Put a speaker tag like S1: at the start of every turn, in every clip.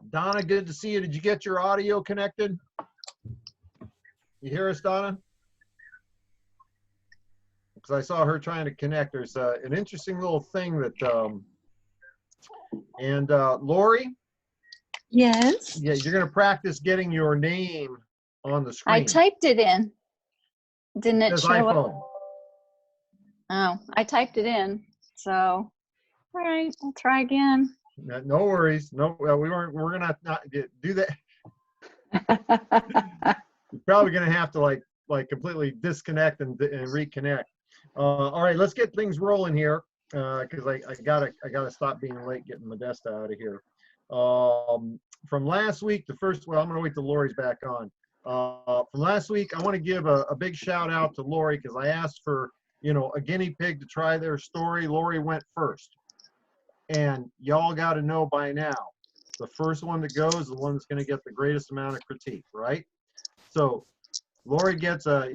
S1: Donna, good to see you. Did you get your audio connected? You hear us, Donna? Because I saw her trying to connect. There's an interesting little thing that, and Lori?
S2: Yes.
S1: Yeah, you're going to practice getting your name on the screen.
S2: I typed it in. Didn't it show
S1: iPhone.
S2: up? Oh, I typed it in. So, all right, I'll try again.
S1: No worries. No, we're gonna not do that. You're probably gonna have to like completely disconnect and reconnect. All right, let's get things rolling here because I gotta stop being late getting Modesta out of here. From last week, well, I'm gonna wait till Lori's back on. From last week, I want to give a big shout out to Lori because I asked for a guinea pig to try their story. Lori went first. And y'all got to know by now, the first one that goes is the one that's going to get the greatest amount of critique, right? So Lori gets a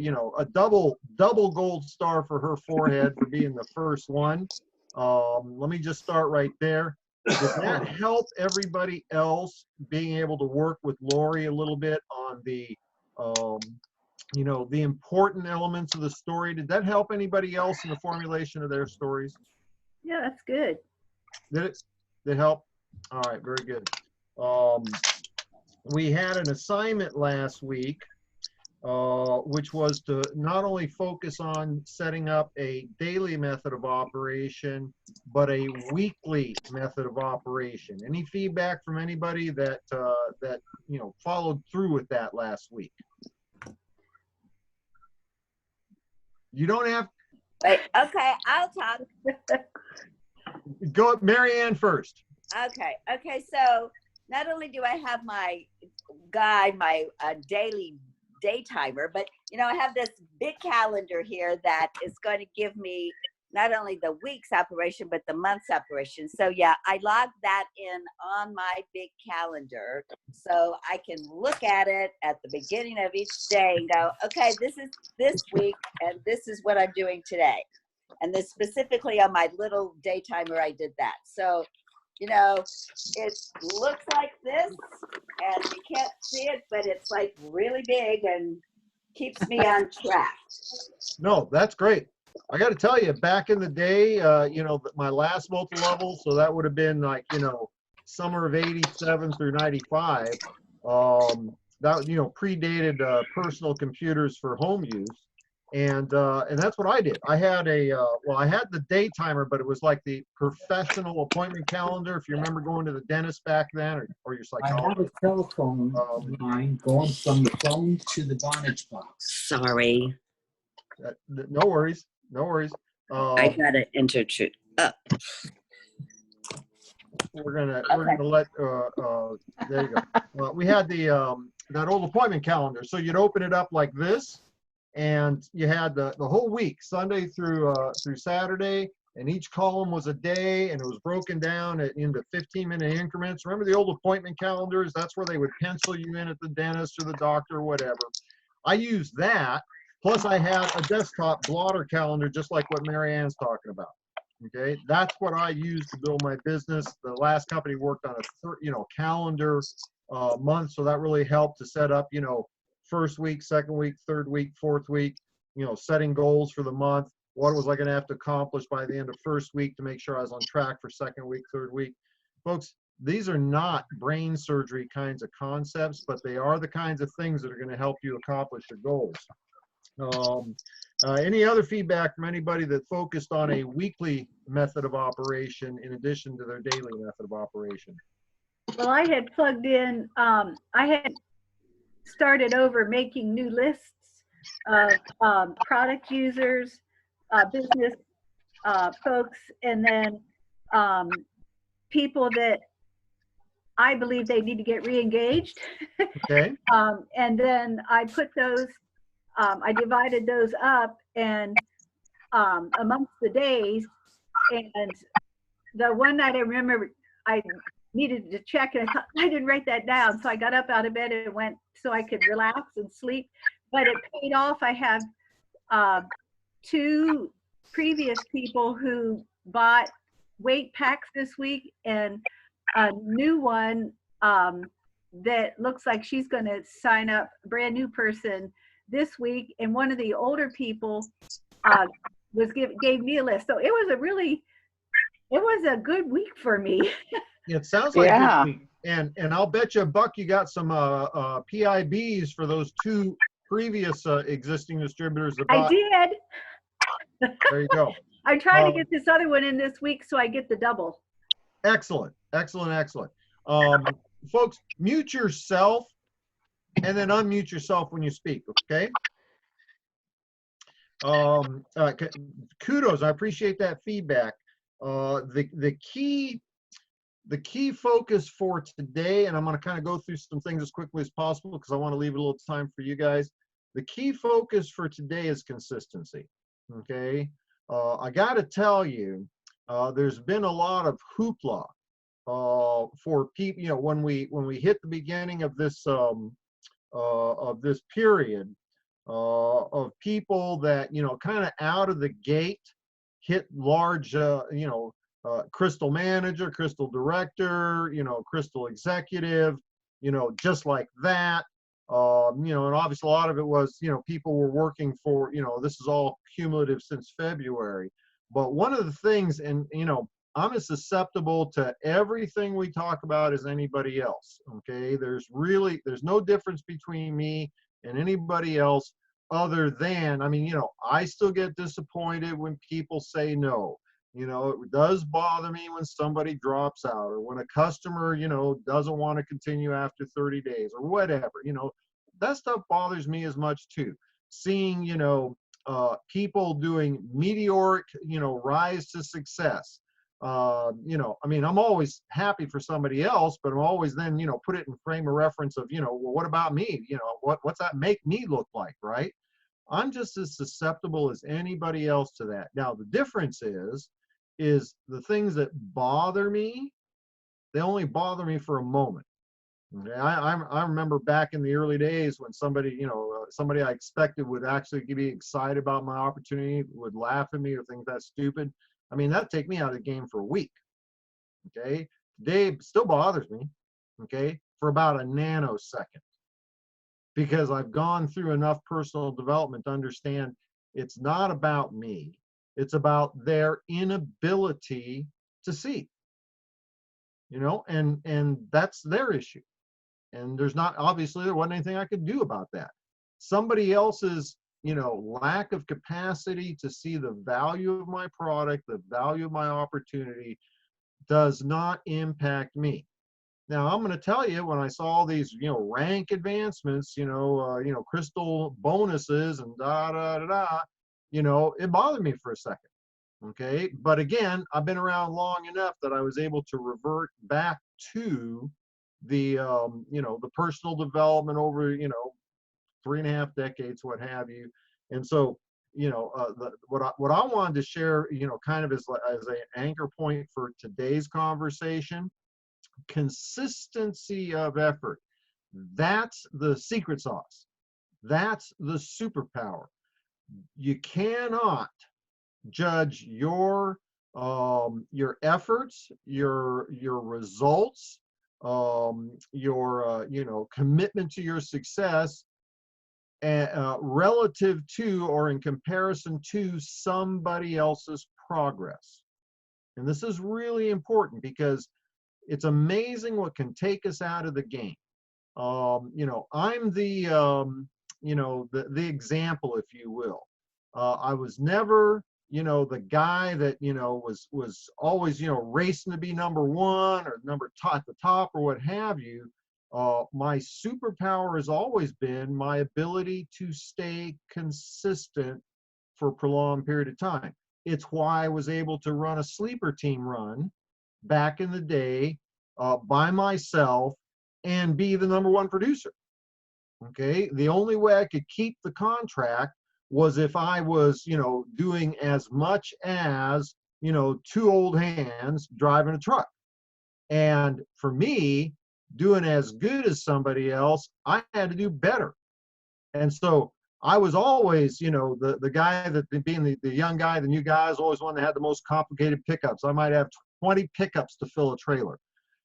S1: double gold star for her forehead for being the first one. Let me just start right there. Did that help everybody else being able to work with Lori a little bit on the the important elements of the story? Did that help anybody else in the formulation of their stories?
S3: Yeah, that's good.
S1: Did it? Did it help? All right, very good. We had an assignment last week, which was to not only focus on setting up a daily method of operation, but a weekly method of operation. Any feedback from anybody that followed through with that last week? You don't have.
S4: Wait, okay, I'll talk.
S1: Go, Mary Ann first.
S4: Okay, so not only do I have my guide, my daily day timer, but I have this big calendar here that is going to give me not only the week's operation, but the month's operation. So yeah, I log that in on my big calendar so I can look at it at the beginning of each day and go, okay, this is this week and this is what I'm doing today. And then specifically on my little day timer, I did that. So, it looks like this and you can't see it, but it's like really big and keeps me on track.
S1: No, that's great. I got to tell you, back in the day, my last multi-level, so that would have been like, summer of 87 through 95. That, predated personal computers for home use. And that's what I did. I had I had the day timer, but it was like the professional appointment calendar. If you remember going to the dentist back then, or your psychologist.
S5: I have a telephone line going from the phone to the Vonage box.
S4: Sorry.
S1: No worries. No worries.
S4: I got to intrude.
S1: We're gonna let there you go. We had the that old appointment calendar. So you'd open it up like this, and you had the whole week, Sunday through Saturday, and each column was a day, and it was broken down into 15-minute increments. Remember the old appointment calendars? That's where they would pencil you in at the dentist or the doctor or whatever. I used that. Plus, I had a desktop blotter calendar, just like what Mary Ann's talking about. Okay, that's what I used to build my business. The last company worked on a calendar month, so that really helped to set up, first week, second week, third week, fourth week, setting goals for the month. What was I going to have to accomplish by the end of first week to make sure I was on track for second week, third week? Folks, these are not brain surgery kinds of concepts, but they are the kinds of things that are going to help you accomplish your goals. Any other feedback from anybody that focused on a weekly method of operation in addition to their daily method of operation?
S3: Well, I had plugged in, I had started over making new lists of product users, business folks, and then people that I believe they need to get re-engaged.
S1: Okay.
S3: And then I put those, I divided those up and amongst the days, and the one night I remember I needed to check and I didn't write that down, so I got up out of bed and went so I could relax and sleep, but it paid off. I have 2 previous people who bought weight packs this week, and a new one that looks like she's going to sign up a brand new person this week. And one of the older people gave me a list. So it was a good week for me.
S1: It sounds like
S2: Yeah.
S1: good week. And I'll bet you $1 you got some PIBs for those 2 previous existing distributors that
S3: I
S1: bought.
S3: did.
S1: There you go.
S3: I'm trying to get this other one in this week so I get the double.
S1: Excellent, excellent, excellent. Folks, mute yourself and then unmute yourself when you speak, okay? Kudos, I appreciate that feedback. The key focus for today, and I'm going to kind of go through some things as quickly as possible because I want to leave a little time for you guys. The key focus for today is consistency, okay? I got to tell you, there's been a lot of hoopla for people, you know, when we hit the beginning of this period of people that, you know, kind of out of the gate hit large, you know, crystal manager, crystal director, you know, crystal executive, you know, just like that. You know, and obviously a lot of it was, you know, people were working for, you know, this is all cumulative since February. But one of the things, and, you know, I'm as susceptible to everything we talk about as anybody else, okay? There's no difference between me and anybody else other than, I mean, you know, I still get disappointed when people say no. You know, it does bother me when somebody drops out or when a customer, you know, doesn't want to continue after 30 days or whatever, you know, that stuff bothers me as much too. Seeing, you know, people doing meteoric, you know, rise to success. You know, I mean, I'm always happy for somebody else, but I'm always then, you know, put it in frame of reference of, you know, well, what about me? You know, what's that make me look like, right? I'm just as susceptible as anybody else to that. Now, the difference is the things that bother me, they only bother me for a moment. Okay? I remember back in the early days when somebody, you know, somebody I expected would actually be excited about my opportunity, would laugh at me or think that's stupid. I mean, that'd take me out of the game for a week. Okay. Today it still bothers me. Okay. For about a nanosecond. Because I've gone through enough personal development to understand it's not about me. It's about their inability to see, you know, and that's their issue. And obviously there wasn't anything I could do about that. Somebody else's, you know, lack of capacity to see the value of my product, the value of my opportunity does not impact me. Now, I'm going to tell you, when I saw all these, you know, rank advancements, you know, crystal bonuses and you know, it bothered me for a second. Okay. But again, I've been around long enough that I was able to revert back to the, you know, the personal development over, you know, 3.5 decades, what have you. And so, you know, what I wanted to share, you know, kind of as an anchor point for today's conversation, consistency of effort. That's the secret sauce. That's the superpower. You cannot judge your efforts, your results, your you know, commitment to your success relative to or in comparison to somebody else's progress. And this is really important because it's amazing what can take us out of the game. You know, I'm the you know, the example, if you will. I was never, you know, the guy that, you know, was always, you know, racing to be number one or at the top or what have you. My superpower has always been my ability to stay consistent for a prolonged period of time. It's why I was able to run a sleeper team run back in the day by myself and be the #1 producer. Okay. The only way I could keep the contract was if I was, you know, doing as much as, you know, 2 old hands driving a truck. And for me, doing as good as somebody else, I had to do better. And so I was always, you know, the guy that, being the young guy, the new guy, is always one that had the most complicated pickups. I might have 20 pickups to fill a trailer.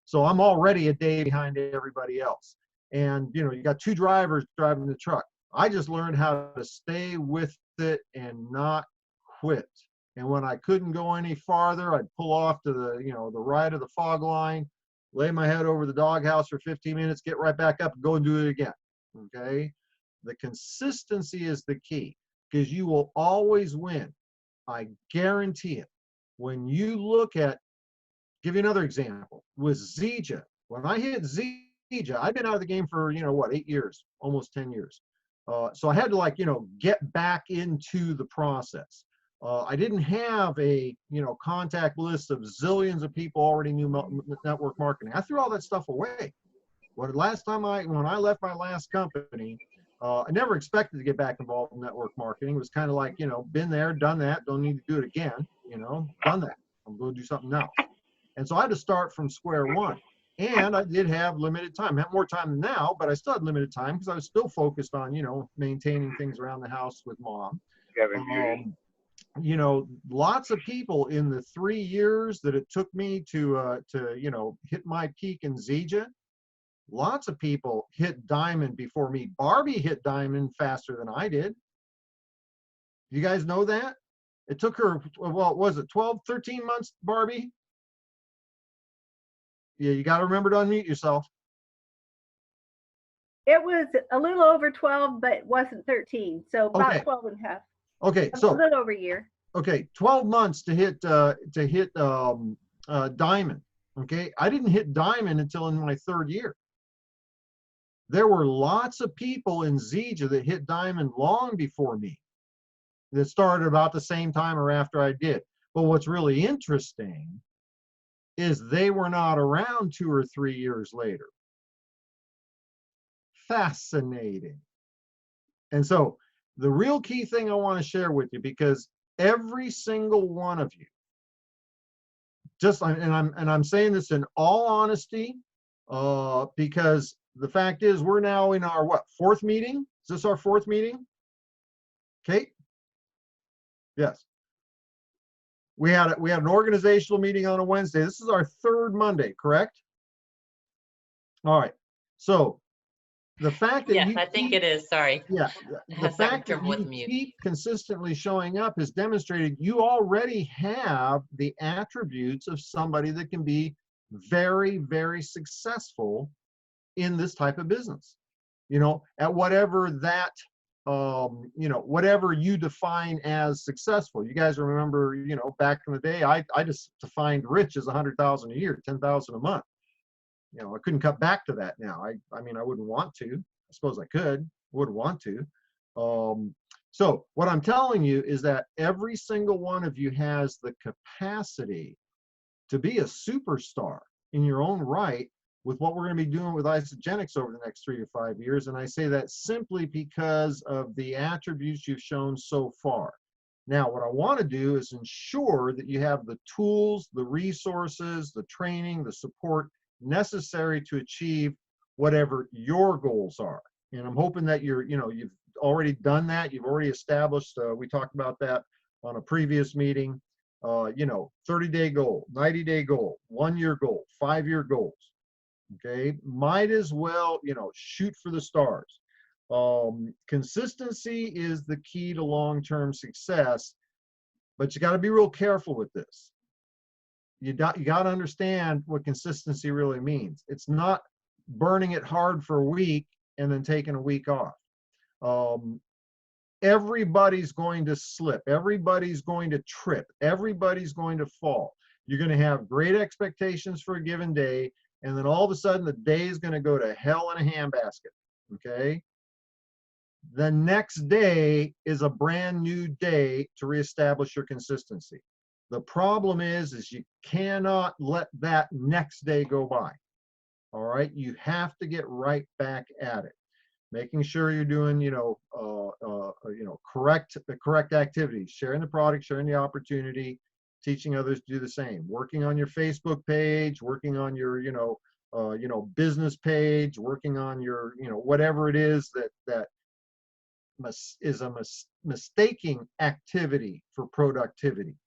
S1: So I'm already a day behind everybody else. And, you know, you got 2 drivers driving the truck. I just learned how to stay with it and not quit. And when I couldn't go any farther, I'd pull off to the, you know, the right of the fog line, lay my head over the doghouse for 15 minutes, get right back up and go and do it again. Okay. The consistency is the key, because you will always win. I guarantee it. When you look at, give you another example with Zija. When I hit Zija, I've been out of the game for, you know, what, 8 years, almost 10 years. So I had to, like, you know, get back into the process. I didn't have a, you know, contact list of zillions of people already knew network marketing. I threw all that stuff away. When I left my last company, I never expected to get back involved in network marketing. It was kind of like, you know, been there, done that, don't need to do it again, you know, done that. I'm going to do something else. And so I had to start from square one. And I did have limited time. I had more time than now, but I still had limited time because I was still focused on, you know, maintaining things around the house with Mom. You know, lots of people in the 3 years that it took me to you know, hit my peak in Zija, lots of people hit diamond before me. Barbie hit diamond faster than I did. You guys know that? It took her, well, was it 12, 13 months, Barbie? Yeah, you got to remember to unmute yourself.
S3: It was a little over 12, but it wasn't 13. So about
S1: Okay.
S3: 12 and a half.
S1: Okay,
S3: A
S1: so
S3: little over a year.
S1: okay, 12 months to hit diamond. Okay, I didn't hit diamond until in my 3rd year. There were lots of people in Zija that hit diamond long before me, that started about the same time or after I did. But what's really interesting is they were not around 2 or 3 years later. Fascinating. And so the real key thing I want to share with you, because every single one of you, I'm saying this in all honesty, because the fact is we're now in our, what, 4th meeting? Is this our 4th meeting? Kate? Yes. We had an organizational meeting on a Wednesday. This is our 3rd Monday, correct? All right. So the fact that
S6: Yes, I think it is. Sorry.
S1: yeah,
S6: I
S1: the
S6: have
S1: fact that
S6: trouble with
S1: you
S6: mute.
S1: keep consistently showing up has demonstrated you already have the attributes of somebody that can be very, very successful in this type of business. You know, at whatever that, you know, whatever you define as successful. You guys remember, you know, back in the day, I just defined rich as 100,000 a year, 10,000 a month. You know, I couldn't cut back to that now. I mean, I wouldn't want to. I suppose I could, wouldn't want to. So what I'm telling you is that every single one of you has the capacity to be a superstar in your own right with what we're going to be doing with Isagenix over the next 3 to 5 years. And I say that simply because of the attributes you've shown so far. Now, what I want to do is ensure that you have the tools, the resources, the training, the support necessary to achieve whatever your goals are. And I'm hoping that you've already done that. You've already established, we talked about that on a previous meeting, 30-day goal, 90-day goal, 1-year goal, 5-year goals. Okay, might as well, shoot for the stars. Consistency is the key to long-term success, but you got to be real careful with this. You got to understand what consistency really means. It's not burning it hard for a week and then taking a week off. Everybody's going to slip. Everybody's going to trip. Everybody's going to fall. You're going to have great expectations for a given day, and then all of a sudden the day is going to go to hell in a handbasket. Okay? The next day is a brand new day to reestablish your consistency. The problem is you cannot let that next day go by. All right? You have to get right back at it. Making sure you're doing, correct activities, sharing the product, sharing the opportunity, teaching others to do the same, working on your Facebook page, working on your, business page, working on your, whatever it is that is a mistaking activity for productivity.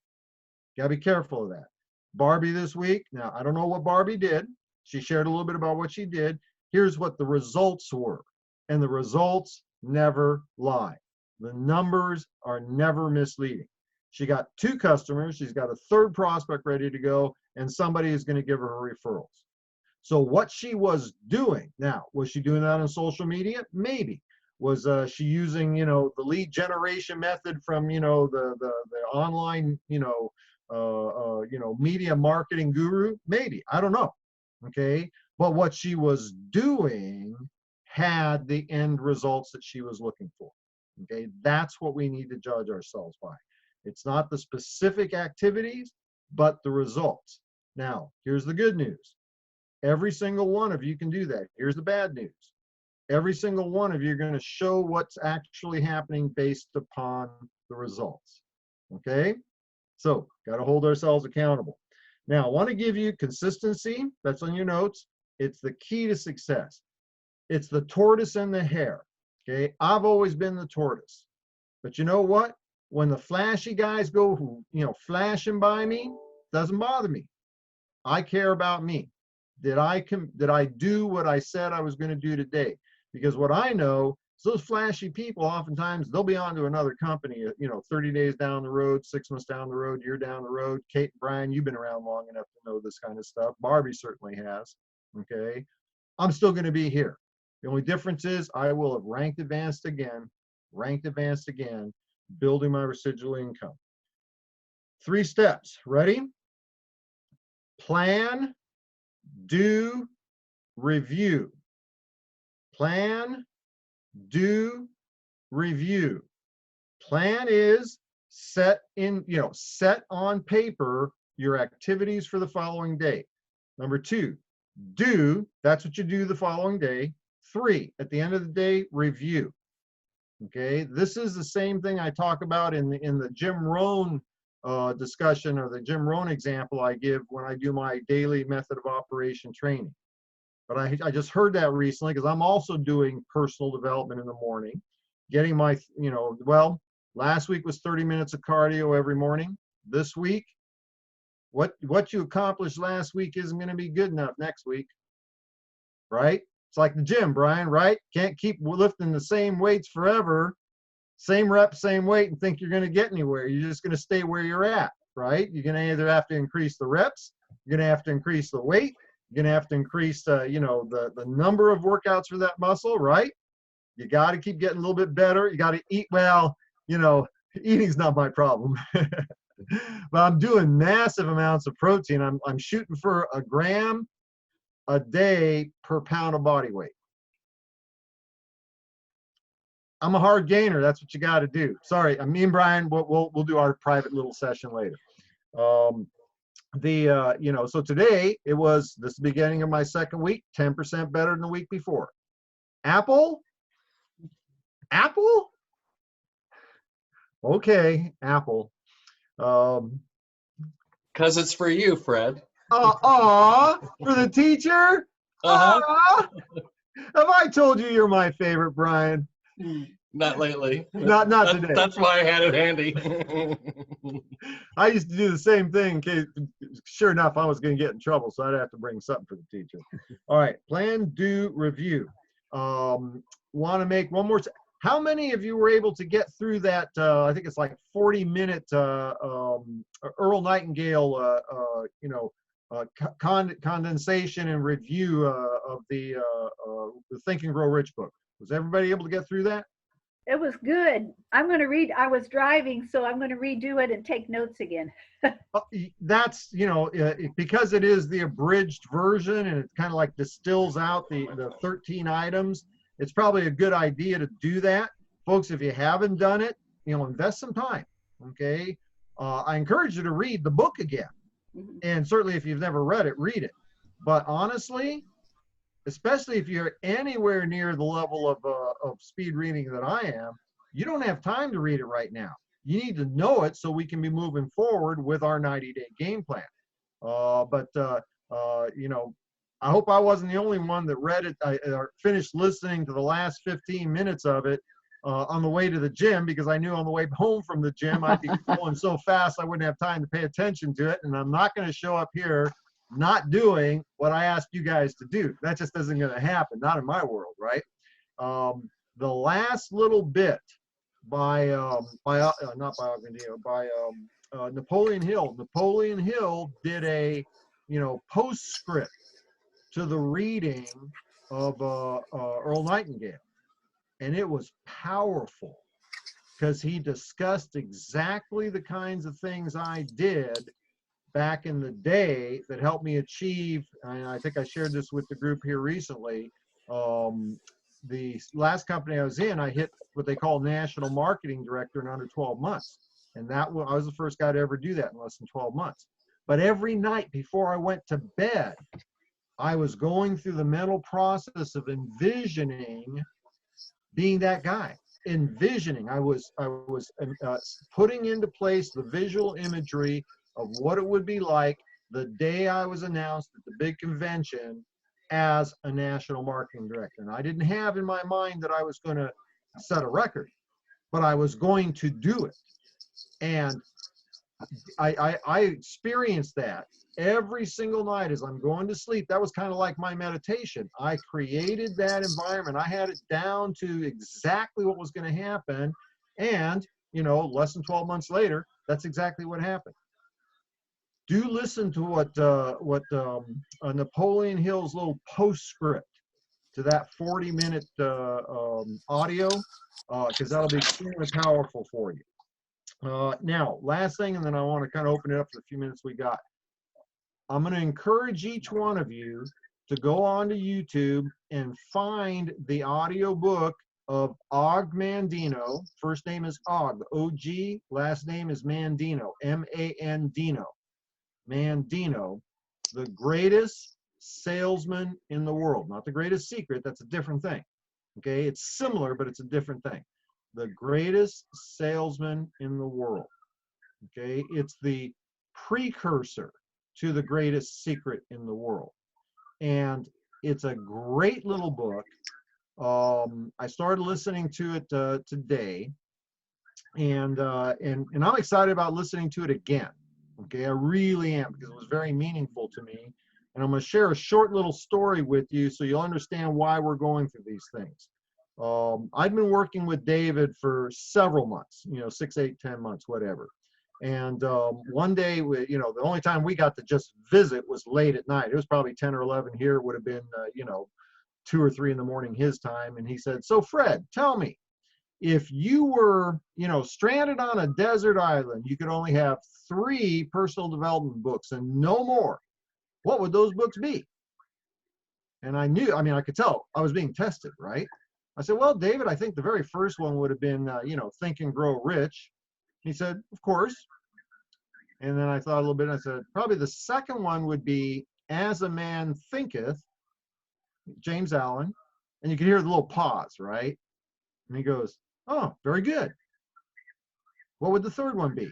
S1: Gotta be careful of that. Barbie this week. Now, I don't know what Barbie did. She shared a little bit about what she did. Here's what the results were. And the results never lie. The numbers are never misleading. She got 2 customers. She's got a 3rd prospect ready to go, and somebody is going to give her referrals. So what she was doing now, was she doing that on social media? Maybe. Was she using, you know, the lead generation method from, you know, the online, you know, media marketing guru? Maybe. I don't know. Okay. But what she was doing had the end results that she was looking for. Okay. That's what we need to judge ourselves by. It's not the specific activities, but the results. Now, here's the good news. Every single one of you can do that. Here's the bad news. Every single one of you are going to show what's actually happening based upon the results. Okay? So, got to hold ourselves accountable. Now, I want to give you consistency. That's on your notes. It's the key to success. It's the tortoise and the hare. Okay? I've always been the tortoise. But you know what? When the flashy guys go, you know, flashing by me, doesn't bother me. I care about me. Did I do what I said I was going to do today? Because what I know is those flashy people, oftentimes they'll be on to another company, you know, 30 days down the road, 6 months down the road, year down the road. Kate, Brian, you've been around long enough to know this kind of stuff. Barbie certainly has. Okay. I'm still going to be here. The only difference is I will have ranked advanced again, building my residual income. 3 steps. Ready? Plan, do, review. Plan, do, review. Plan is set on paper your activities for the following day. Number 2, do, that's what you do the following day. 3, at the end of the day, review. Okay, this is the same thing I talk about in the Jim Rohn discussion, or the Jim Rohn example I give when I do my daily method of operation training. But I just heard that recently because I'm also doing personal development in the morning, getting my, you know, well, last week was 30 minutes of cardio every morning. This week, what you accomplished last week isn't going to be good enough next week, right? It's like the gym, Brian, right? Can't keep lifting the same weights forever, same rep, same weight, and think you're going to get anywhere. You're just going to stay where you're at, right? You're going to either have to increase the reps, you're going to have to increase the weight, you're going to have to increase, you know, the number of workouts for that muscle, right? You got to keep getting a little bit better. You got to eat well. You know, eating's not my problem. But I'm doing massive amounts of protein. I'm shooting for 1 gram a day per pound of body weight. I'm a hard gainer. That's what you got to do. Sorry, me and Brian, we'll do our private little session later. You know, so today this is the beginning of my 2nd week, 10% better than the week before. Apple? Okay, Apple.
S6: Because it's for you, Fred.
S1: For the teacher?
S6: Uh-huh.
S1: Have I told you you're my favorite, Brian?
S6: Not lately.
S1: Not today.
S6: That's why I had it handy.
S1: I used to do the same thing in case, sure enough, I was going to get in trouble, so I'd have to bring something for the teacher. All right, plan, do, review. Want to make one more. How many of you were able to get through that, I think it's like 40-minute Earl Nightingale, you know, condensation and review of the Think and Grow Rich book? Was everybody able to get through that?
S3: It was good. I'm going to read. I was driving, so I'm going to redo it and take notes again.
S1: That's, you know, because it is the abridged version and it kind of like distills out the 13 items. It's probably a good idea to do that. Folks, if you haven't done it, you know, invest some time, okay? I encourage you to read the book again. And certainly if you've never read it, read it. But honestly, especially if you're anywhere near the level of speed reading that I am, you don't have time to read it right now. You need to know it so we can be moving forward with our 90-day game plan. You know, I hope I wasn't the only one that read it or finished listening to the last 15 minutes of it on the way to the gym, because I knew on the way home from the gym I'd be going so fast I wouldn't have time to pay attention to it. And I'm not going to show up here not doing what I asked you guys to do. That just isn't going to happen. Not in my world, right? The last little bit by not by Ogmandino, by Napoleon Hill. Napoleon Hill did a, postscript to the reading of Earl Nightingale, and it was powerful because he discussed exactly the kinds of things I did back in the day that helped me achieve, and I think I shared this with the group here recently. The last company I was in, I hit what they call national marketing director in under 12 months. And I was the first guy to ever do that in less than 12 months. But every night before I went to bed, I was going through the mental process of envisioning being that guy. Envisioning, I was putting into place the visual imagery of what it would be like the day I was announced at the big convention as a national marketing director. And I didn't have in my mind that I was going to set a record, but I was going to do it. And I experienced that every single night as I'm going to sleep. That was kind of like my meditation. I created that environment. I had it down to exactly what was going to happen. And, less than 12 months later, that's exactly what happened. Do listen to what Napoleon Hill's little postscript to that 40-minute audio, because that'll be extremely powerful for you. Now, last thing, and then I want to kind of open it up for the few minutes we got. I'm going to encourage each one of you to go onto YouTube and find the audio book of Og Mandino. First name is Og, O-G, last name is Mandino, M-A-N-Dino. Mandino, the greatest salesman in the world. Not the greatest secret, that's a different thing. Okay, it's similar, but it's a different thing. The greatest salesman in the world. Okay, it's the precursor to the greatest secret in the world. And it's a great little book. I started listening to it today, and I'm excited about listening to it again. Okay, I really am, because it was very meaningful to me. And I'm going to share a short little story with you so you'll understand why we're going through these things. I've been working with David for several months, 6, 8, 10 months, whatever. And one day, the only time we got to just visit was late at night. It was probably 10 or 11 here. It would have been, 2 or 3 in the morning his time. And he said, "So Fred, tell me, if you were, stranded on a desert island, you could only have 3 personal development books and no more, what would those books be?" And I could tell I was being tested, right? I said, "Well, David, I think the very first one would have been, Think and Grow Rich." He said, "Of course." And then I thought a little bit, and I said, "Probably the second one would be As a Man Thinketh," James Allen. And you can hear the little pause, right? And he goes, "Oh, very good. What would the third one be?"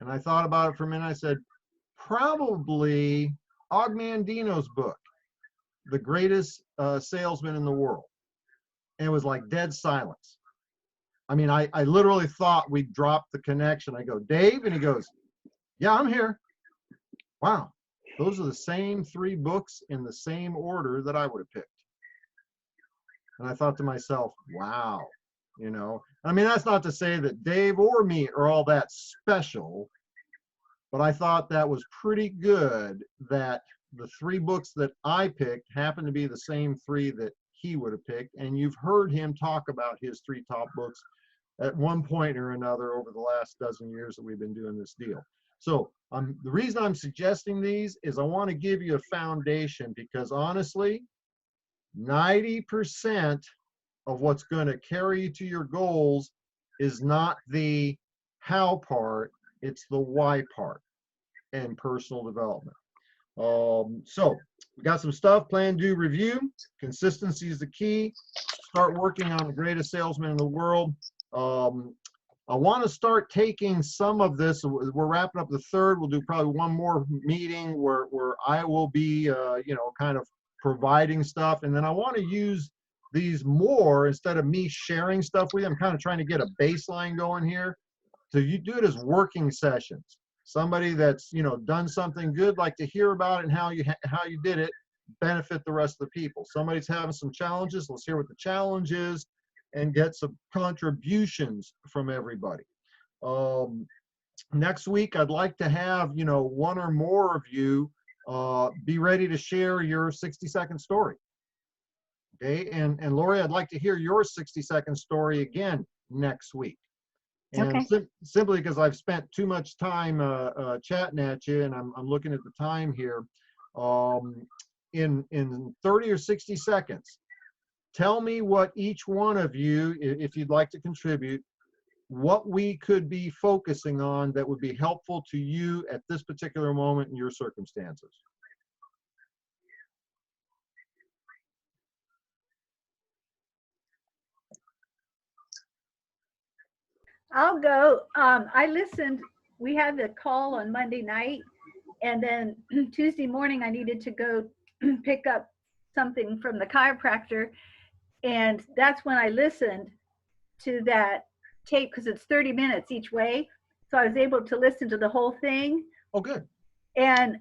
S1: And I thought about it for a minute. I said, "Probably Og Mandino's book, The Greatest Salesman in the World." And it was like dead silence. I literally thought we dropped the connection. I go, "Dave?" And he goes, "Yeah, I'm here." Wow, those are the same 3 books in the same order that I would have picked. And I thought to myself, wow, that's not to say that Dave or me are all that special, but I thought that was pretty good that the 3 books that I picked happened to be the same 3 that he would have picked. And you've heard him talk about his 3 top books at one point or another over the last dozen years that we've been doing this deal. So the reason I'm suggesting these is I want to give you a foundation, because honestly, 90% of what's going to carry you to your goals is not the how part, it's the why part and personal development. So we got some stuff: plan, do, review. Consistency is the key. Start working on the greatest salesman in the world. I want to start taking some of this. We're wrapping up the 3rd. We'll do probably one more meeting where I will be, kind of providing stuff. And then I want to use these more instead of me sharing stuff with you. I'm kind of trying to get a baseline going here. So you do it as working sessions. somebody that's, you know, done something good, like to hear about it and how you did it, benefit the rest of the people. Somebody's having some challenges, let's hear what the challenge is and get some contributions from everybody. Next week, I'd like to have, you know, one or more of you be ready to share your 60-second story. Okay, and Lori, I'd like to hear your 60-second story again next week. And
S2: Okay.
S1: simply because I've spent too much time chatting at you, and I'm looking at the time here. In 30 or 60 seconds, tell me what each one of you, if you'd like to contribute, what we could be focusing on that would be helpful to you at this particular moment in your circumstances.
S3: I'll go. I listened. We had the call on Monday night, and then Tuesday morning I needed to go pick up something from the chiropractor, and that's when I listened to that tape because it's 30 minutes each way. So I was able to listen to the whole thing.
S1: Oh, good.
S3: And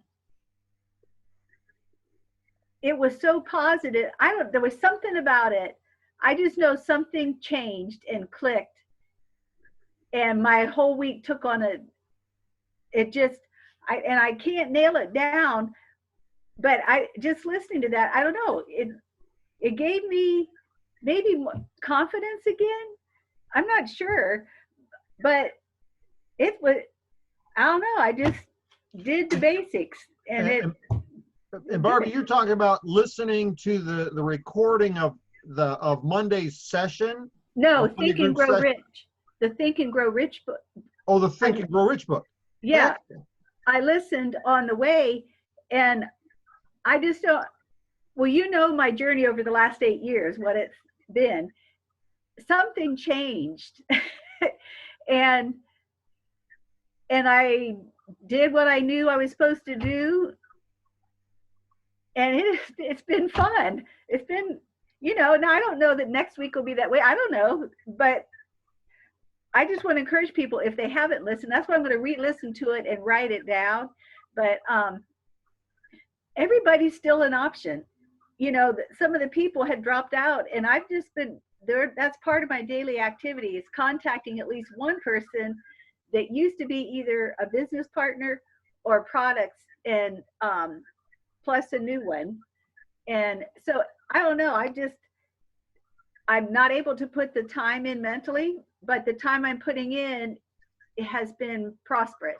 S3: it was so positive. There was something about it. I just know something changed and clicked. And my whole week took on I can't nail it down, but I just listening to that, I don't know, it gave me maybe more confidence again. I'm not sure, but it was, I don't know, I just did the basics and
S1: Barbie, you're talking about listening to the recording of Monday's session?
S3: No,
S1: Monday
S3: Think and
S1: group
S3: Grow
S1: session.
S3: Rich. The Think and Grow Rich book.
S1: Oh, the Think and Grow Rich book.
S3: Yeah. I listened on the way, and I just don't, well, you know my journey over the last 8 years, what it's been. Something changed. and I did what I knew I was supposed to do. And it's been fun. It's been, you know, now I don't know that next week will be that way. I don't know, but I just want to encourage people, if they haven't listened, that's why I'm going to re-listen to it and write it down. But everybody's still an option. You know, some of the people had dropped out, and I've just been there. That's part of my daily activity, is contacting at least one person that used to be either a business partner or products, and plus a new one. And so I don't know, I'm not able to put the time in mentally, but the time I'm putting in, it has been prosperous.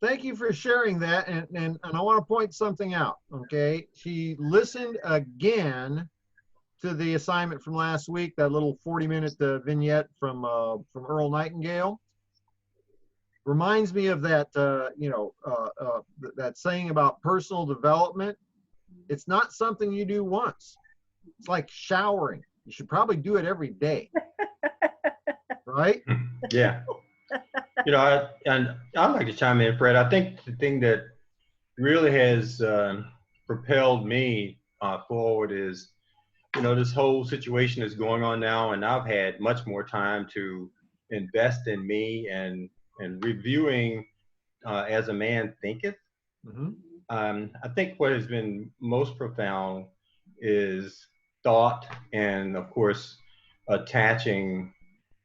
S1: Thank you for sharing that. And I want to point something out, okay? She listened again to the assignment from last week, that little 40-minute vignette from Earl Nightingale. Reminds me of that, that saying about personal development. It's not something you do once. It's like showering. You should probably do it every day. Right?
S7: Yeah. You know, I'd like to chime in, Fred. I think the thing that really has propelled me forward is, you know, this whole situation is going on now, and I've had much more time to invest in me and reviewing as a man thinketh.
S1: Mm-hmm.
S7: I think what has been most profound is thought, and of course, attaching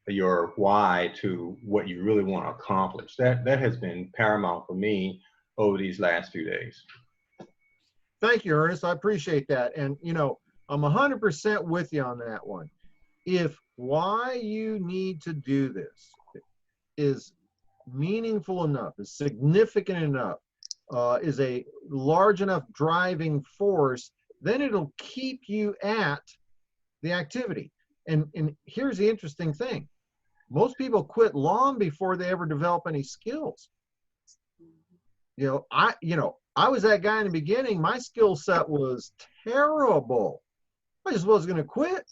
S7: your why to what you really want to accomplish. That has been paramount for me over these last few days.
S1: Thank you, Ernest. I appreciate that. And, you know, I'm 100% with you on that one. If why you need to do this is meaningful enough, is significant enough, is a large enough driving force, then it'll keep you at the activity. And here's the interesting thing. Most people quit long before they ever develop any skills. I was that guy in the beginning. My skill set was terrible. I just wasn't going to quit.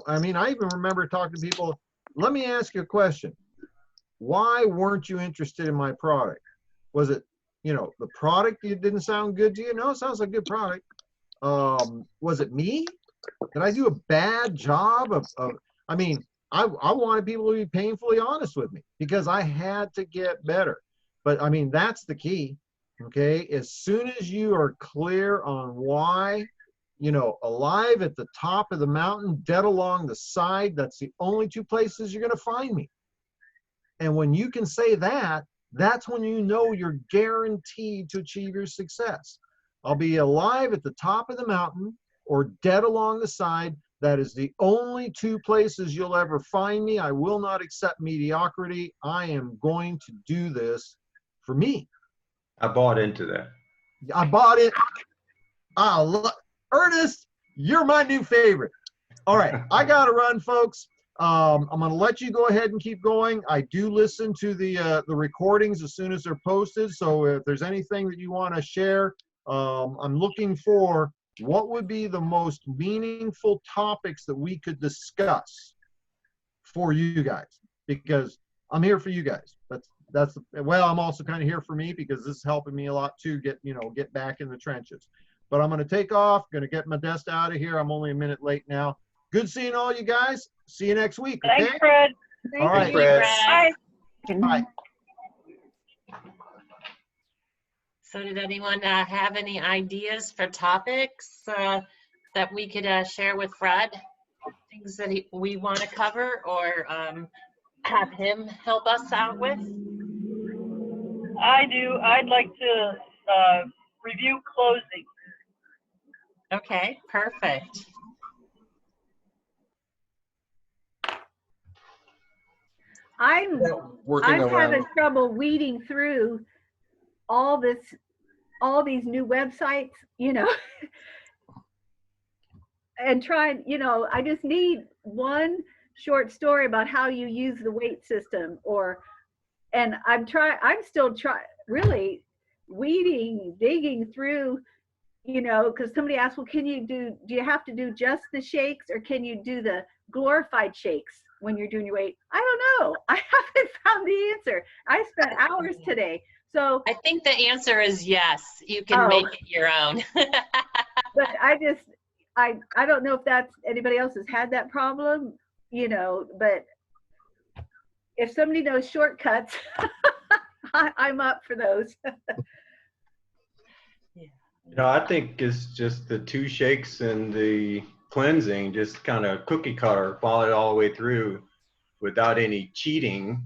S1: I mean, I even remember talking to people. Let me ask you a question. Why weren't you interested in my product? Was it, the product didn't sound good to you? No, it sounds like a good product. Was it me? Did I do a bad job of I mean, I wanted people to be painfully honest with me because I had to get better. But I mean, that's the key. Okay. As soon as you are clear on why, you know, alive at the top of the mountain, dead along the side, that's the only two places you're going to find me. And when you can say that, that's when you know you're guaranteed to achieve your success. I'll be alive at the top of the mountain or dead along the side. That is the only two places you'll ever find me. I will not accept mediocrity. I am going to do this for me.
S7: I bought into that.
S1: I bought it. Ernest, you're my new favorite. All right, I got to run, folks. I'm going to let you go ahead and keep going. I do listen to the recordings as soon as they're posted. So if there's anything that you want to share, I'm looking for what would be the most meaningful topics that we could discuss for you guys, because I'm here for you guys. Well, I'm also kind of here for me because this is helping me a lot to get back in the trenches. But I'm going to take off, going to get my desk out of here. I'm only a minute late now. Good seeing all you guys. See you next week. Okay?
S8: Thanks, Fred.
S1: All right.
S7: Fred.
S8: Bye.
S1: Bye.
S9: So did anyone have any ideas for topics that we could share with Fred? Things that we want to cover or have him help us out with?
S8: I do. I'd like to review closing.
S9: Okay, perfect.
S3: I'm
S6: Working
S3: having
S6: around.
S3: trouble weeding through all these new websites, you know, and trying, you know, I just need one short story about how you use the weight system, and I'm still really digging through, you know, because somebody asked, well, do you have to do just the shakes or can you do the glorified shakes when you're doing your weight? I don't know. I haven't found the answer. I spent hours today. So
S9: I think the answer is yes. You can make it your own.
S3: but I don't know if anybody else has had that problem, you know, but if somebody knows shortcuts, I'm up for those.
S7: You know, I think it's just the 2 shakes and the cleansing, just kind of cookie cutter, follow it all the way through without any cheating,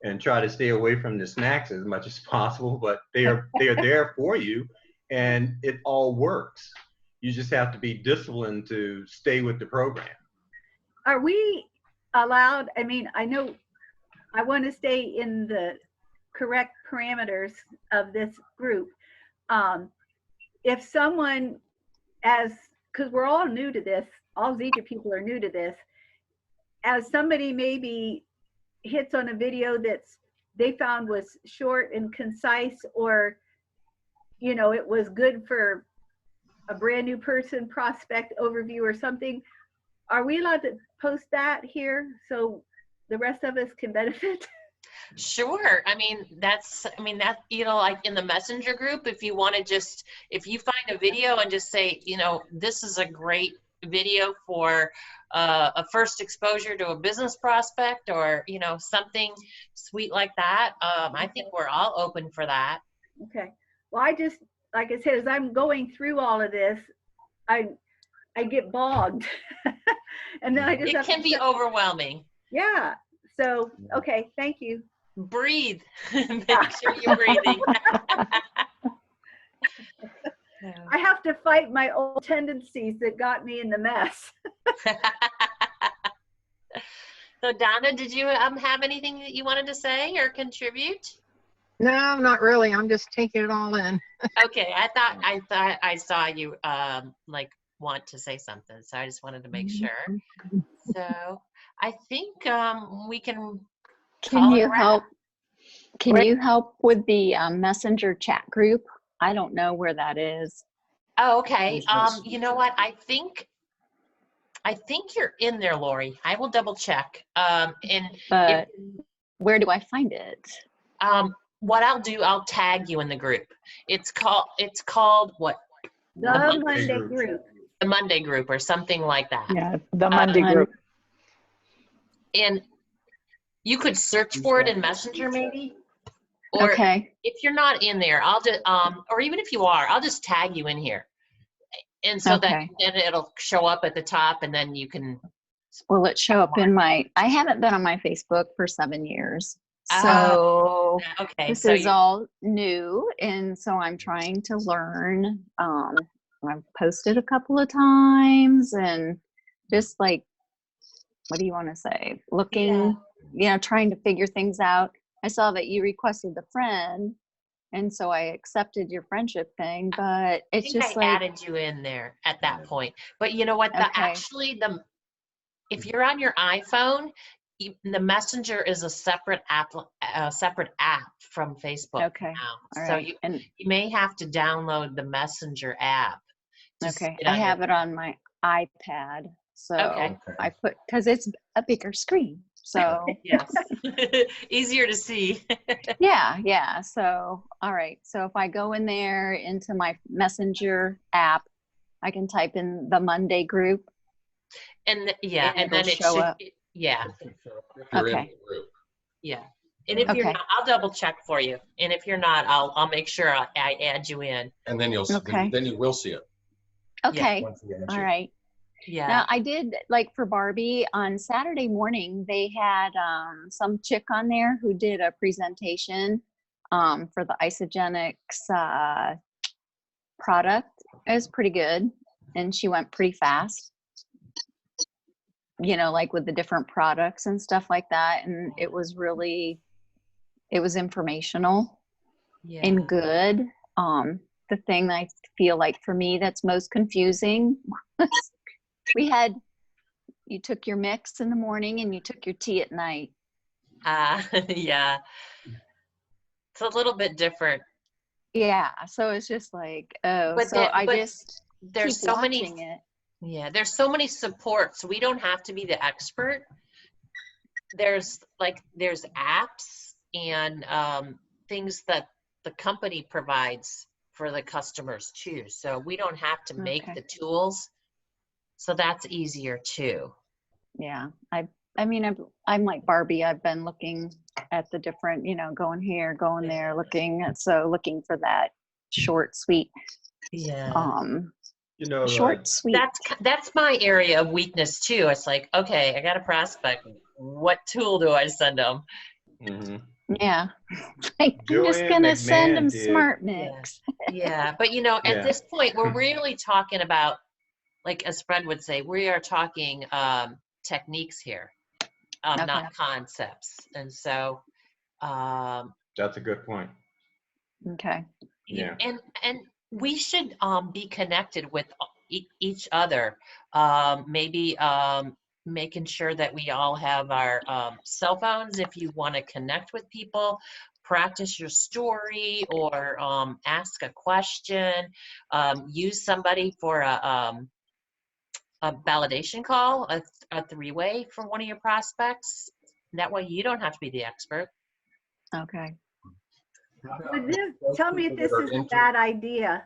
S7: and try to stay away from the snacks as much as possible. But they are there for you, and it all works. You just have to be disciplined to stay with the program.
S3: Are we allowed? I mean, I know I want to stay in the correct parameters of this group. If someone, because we're all new to this, all Zika people are new to this, as somebody maybe hits on a video they found was short and concise, or, you know, it was good for a brand new person, prospect overview or something, are we allowed to post that here so the rest of us can benefit?
S9: Sure. I mean, that, you know, like in the messenger group, if you want to if you find a video and just say, you know, this is a great video for a first exposure to a business prospect, or, you know, something sweet like that. I think we're all open for that.
S3: Okay. Well, like I said, as I'm going through all of this, I get bogged. And then I just
S9: It can be overwhelming.
S3: Yeah. So, okay. Thank you.
S9: Breathe. Make sure you're breathing.
S3: I have to fight my old tendencies that got me in the mess.
S9: So Donna, did you have anything that you wanted to say or contribute?
S10: No, not really. I'm just taking it all in.
S9: Okay, I thought I saw you like want to say something, so I just wanted to make sure. So I think we can.
S2: Can you help? Can you help with the messenger chat group? I don't know where that is.
S9: Oh, okay. You know what? I think you're in there, Lori. I will double check.
S2: But where do I find it?
S9: What I'll do, I'll tag you in the group. It's called what?
S3: The Monday group.
S9: The Monday group or something like that.
S10: Yeah, the Monday group.
S9: And you could search for it in Messenger maybe. Or
S2: Okay.
S9: if you're not in there, I'll just, or even if you are, I'll just tag you in here. And so that
S2: Okay.
S9: then it'll show up at the top and then you can.
S2: Will it show up in I haven't been on my Facebook for 7 years.
S9: Ah,
S2: So
S9: Okay.
S2: this
S9: So
S2: is all new. And so I'm trying to learn. I've posted a couple of times and just like, what do you want to say? Looking, trying to figure things out. I saw that you requested the friend. And so I accepted your friendship thing, but it's
S9: think
S2: just
S9: I
S2: like,
S9: added you in there at that point. But you know what?
S2: Okay.
S9: If you're on your iPhone, the Messenger is a separate app from Facebook
S2: okay.
S9: now.
S2: All
S9: So
S2: right.
S9: you may have to download the Messenger app. to
S2: Okay,
S9: sit
S2: I
S9: on your-
S2: have it on my iPad, so
S9: Okay.
S2: I because it's a bigger screen. So
S9: Yes. Easier to see.
S2: yeah. So all right. So if I go in there into my Messenger app, I can type in the Monday group.
S9: And and
S2: it'll
S9: then it
S2: show
S9: should,
S2: up.
S9: yeah,
S6: If you're in
S2: Okay.
S6: the group.
S9: yeah. And if you're
S2: Okay.
S9: not, I'll double check for you. And if you're not, I'll make sure I add you in.
S6: And then
S2: Okay.
S6: then you will see it.
S2: Okay.
S6: once we add
S2: All
S6: you.
S2: right.
S9: Yeah.
S2: Now I did like for Barbie on Saturday morning, they had some chick on there who did a presentation for the Isogenics product. It was pretty good. And she went pretty fast, like with the different products and stuff like that. And it was informational
S9: Yeah.
S2: and good. The thing I feel like for me that's most confusing was you took your mix in the morning and you took your tea at night.
S9: Yeah. It's a little bit different.
S2: Yeah. So it's just like, oh,
S9: But
S2: so I
S9: but
S2: just
S9: there's
S2: keep
S9: so many.
S2: watching it.
S9: Yeah, there's so many supports. We don't have to be the expert. There's apps and things that the company provides for the customers too. So we don't have to make
S2: Okay.
S9: the tools. So that's easier too.
S2: Yeah. I'm like Barbie. I've been looking at the different, going here, going there, looking for that short, sweet,
S9: Yeah.
S2: short, sweet.
S9: That's my area of weakness too. It's like, okay, I got a prospect. What tool do I send them?
S7: Mm-hmm.
S2: Yeah. Like, I'm just
S7: Joanne
S2: going to send
S7: McMahon
S2: them
S7: did.
S2: Smart Mix.
S9: Yeah, but
S7: Yeah.
S9: at this point, we're really talking about, like as Fred would say, we are talking techniques here,
S2: Okay.
S9: not concepts. And so,
S7: That's a good point.
S2: Okay.
S7: Yeah.
S9: and we should be connected with each other. Maybe making sure that we all have our cell phones if you want to connect with people, practice your story, or ask a question, use somebody for a validation call, a three-way for one of your prospects. That way you don't have to be the expert.
S2: Okay.
S3: But tell me if this is a bad idea.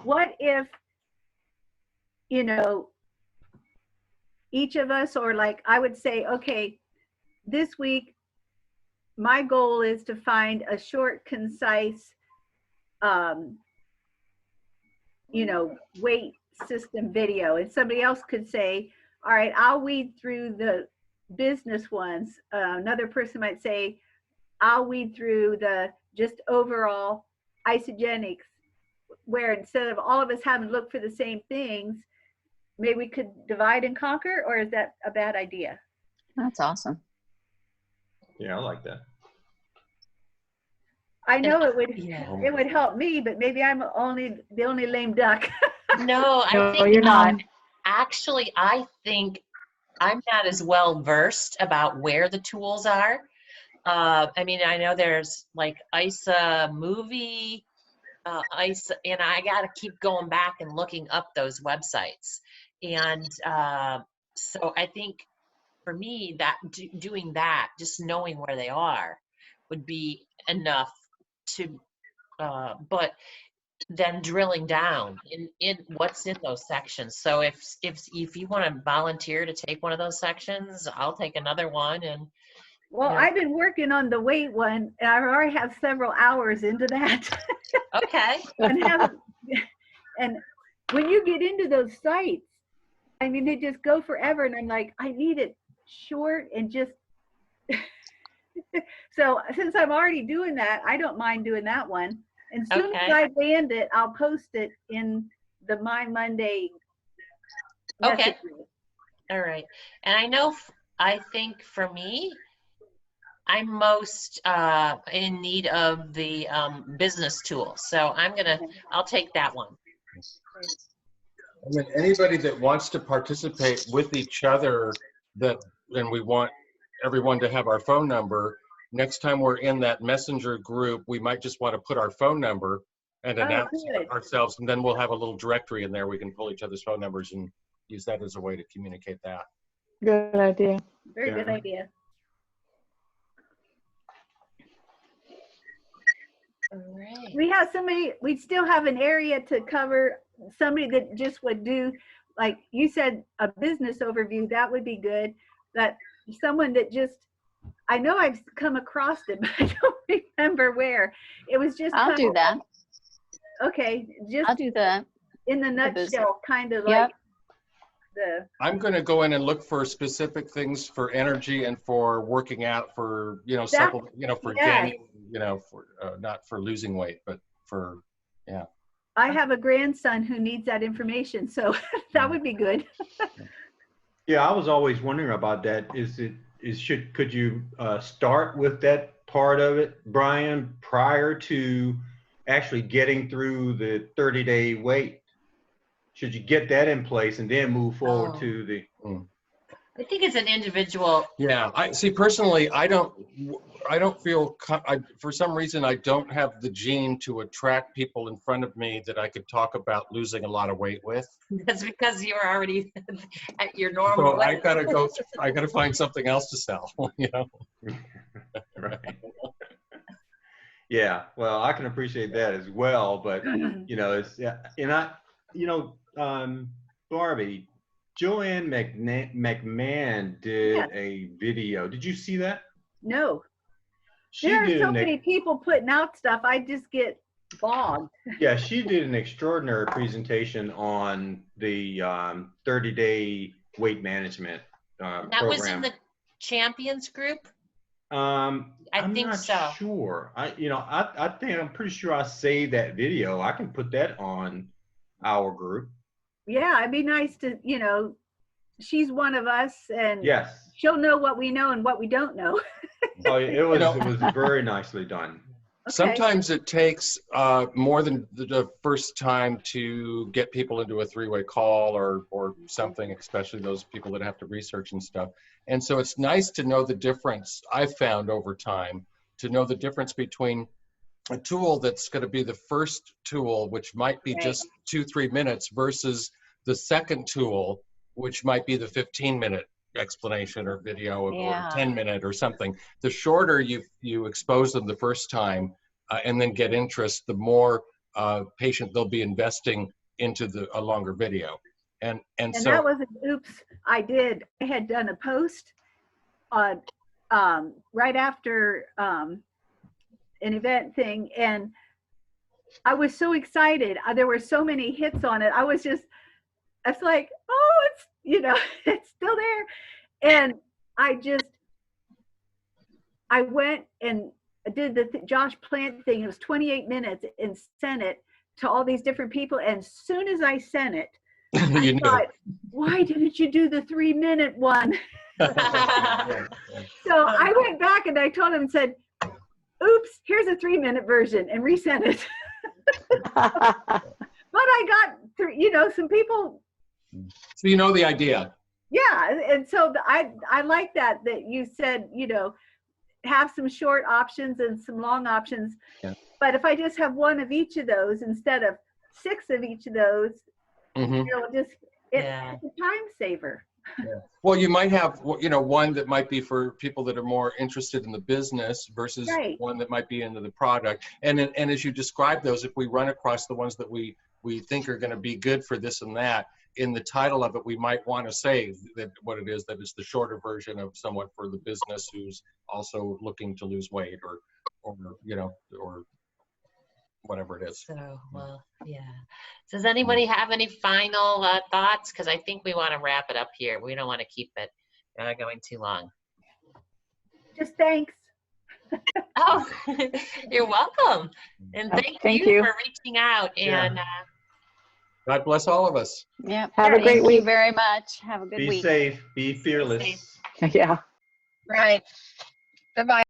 S3: What if, each of us, or like I would say, okay, this week, my goal is to find a short, concise, weight system video. And somebody else could say, all right, I'll weed through the business ones. Another person might say, I'll weed through the just overall Isogenics, where instead of all of us having to look for the same things, maybe we could divide and conquer, or is that a bad idea?
S2: That's awesome.
S7: Yeah, I like that.
S3: I know it
S9: Yeah.
S3: would help me, but maybe I'm the only lame duck.
S9: No, I think
S2: you're not.
S9: Actually, I think I'm not as well versed about where the tools are. I know there's like ISA movie, ISA, and I got to keep going back and looking up those websites. And so I think for me, that doing that, just knowing where they are, would be enough to. But then drilling down in what's in those sections. So if you want to volunteer to take one of those sections, I'll take another one. And
S3: Well,
S9: Yeah.
S3: I've been working on the weight one, and I already have several hours into that.
S9: okay,
S3: And when you get into those sites, I mean, they just go forever, and I'm like, I need it short and just. So since I'm already doing that, I don't mind doing that one. And as soon as
S9: Okay.
S3: I land it, I'll post it in the My Monday.
S9: Okay.
S3: message group.
S9: all right. And I know, I think for me, I'm most in need of the business tool. So I'll take that one.
S6: I mean, anybody that wants to participate with each other, and we want everyone to have our phone number. Next time we're in that messenger group, we might just want to put our phone number and announce
S3: good.
S6: ourselves, and then we'll have a little directory in there. We can pull each other's phone numbers and use that as a way to communicate that.
S10: Good idea.
S3: Very good
S7: Yeah.
S3: idea.
S9: All right.
S3: We have somebody, we still have an area to cover, somebody that just would do, like you said, a business overview, that would be good. But someone that just, I know I've come across it, but I don't remember where. It was just.
S2: I'll
S3: kind
S2: do
S3: of-
S2: that.
S3: Okay, just
S2: I'll do that.
S3: in the
S2: business.
S3: nutshell, kind of
S2: Yep.
S3: like the,
S6: I'm going to go in and look for specific things for energy and for working out, for supplement, for
S3: yes.
S6: gaining, for not for losing weight, but for
S3: I have a grandson who needs that information, so that would be good.
S7: Yeah, I was always wondering about that. Could you start with that part of it, Brian, prior to actually getting through the 30-day wait? Should you get that in place and then move forward
S9: Oh.
S7: to the?
S9: I think it's an individual.
S6: Yeah, I see. Personally, I don't feel. For some reason, I don't have the gene to attract people in front of me that I could talk about losing a lot of weight with.
S9: That's because you're already at your normal
S6: So I
S9: weight.
S6: gotta go. I gotta find something else to sell.
S7: Right. Yeah, well, I can appreciate that as well, but Barbie, Joanne McMahon did
S3: Yes.
S7: a video. Did you see that?
S3: No,
S7: She
S3: there are
S7: did
S3: so
S7: an
S3: many people putting out stuff, I just get bogged.
S7: Yeah, she did an extraordinary presentation on the 30-day weight management
S9: That
S7: program.
S9: was in the champions group.
S7: I'm
S9: think
S7: not
S9: so.
S7: sure. I'm pretty sure I saved that video. I can put that on our group.
S3: Yeah, it'd be nice to, she's one of us, and
S7: Yes.
S3: she'll know what we know and what we don't know.
S7: Oh, it was very nicely done.
S3: Okay.
S6: Sometimes it takes more than the first time to get people into a three-way call or something, especially those people that have to research and stuff. And so it's nice to know the difference, I've found over time, to know the difference between a tool that's going to be the first tool, which might be
S3: Right.
S6: just 2-3 minutes, versus the second tool, which might be the 15-minute explanation or video
S2: Yeah.
S6: or 10-minute or something. The shorter you expose them the first time and then get interest, the more patient they'll be investing into a longer video. And
S3: And
S6: so
S3: that was an oops, I did. I had done a post on right after an event thing, and I was so excited. There were so many hits on it. It's like, oh, it's it's still there. And I went and did the Josh Plant thing. It was 28 minutes and sent it to all these different people. And as soon as I sent it,
S6: you know.
S3: thought, why didn't you do the 3-minute one? So I went back and I told him and said, oops, here's a 3-minute version, and resent it. But I got, some people.
S6: So you know the idea.
S3: Yeah. And so I like that you said, have some short options and some long options.
S6: Yeah.
S3: But if I just have one of each of those instead of 6 of each of those,
S6: Mhm.
S3: it's
S9: Yeah.
S3: a time saver.
S6: Well, you might have, you know, one that might be for people that are more interested in the business versus
S3: Right.
S6: one that might be into the product. And as you describe those, if we run across the ones that we think are going to be good for this and that, in the title of it, we might want to say that what it is, that it's the shorter version of someone for the business who's also looking to lose weight or you know, or whatever it is.
S9: So, well, yeah. Does anybody have any final thoughts? Because I think we want to wrap it up here. We don't want to keep it going too long.
S3: Just thanks.
S9: Oh, you're welcome. And
S2: Oh,
S9: thank
S2: thank
S9: you
S2: you.
S9: for reaching out. And
S6: God bless all of us.
S2: Yep.
S10: Have a great
S2: Thank you
S10: week.
S2: very much. Have a good
S7: Be
S2: week.
S7: safe, be fearless.
S10: Yeah. Right. Bye-bye.